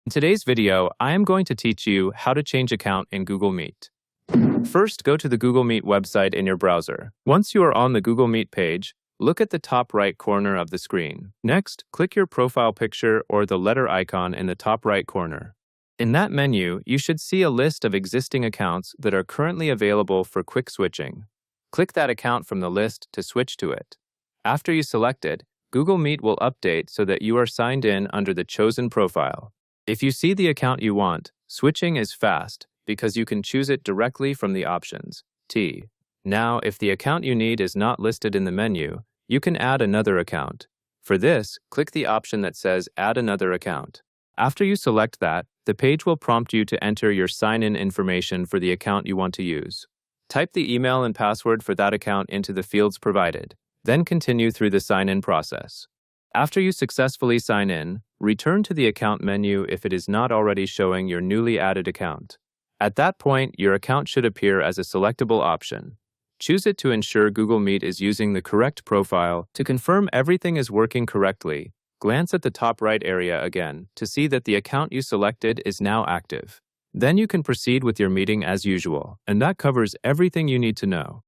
In today's video, I am going to teach you how to change account in Google Meet. First, go to the Google Meet website in your browser. Once you are on the Google Meet page, look at the top right corner of the screen. Next, click your profile picture or the letter icon in the top right corner. In that menu, you should see a list of existing accounts that are currently available for quick switching. Click that account from the list to switch to it. After you select it, Google Meet will update so that you are signed in under the chosen profile. If you see the account you want, switching is fast because you can choose it directly from the options. Now, if the account you need is not listed in the menu, you can add another account. For this, click the option that says Add another account. After you select that, the page will prompt you to enter your sign-in information for the account you want to use. Type the email and password for that account into the fields provided, then continue through the sign-in process. After you successfully sign in, return to the account menu if it is not already showing your newly added account. At that point, your account should appear as a selectable option. Choose it to ensure Google Meet is using the correct profile. To confirm everything is working correctly, glance at the top right area again to see that the account you selected is now active. Then you can proceed with your meeting as usual, and that covers everything you need to know.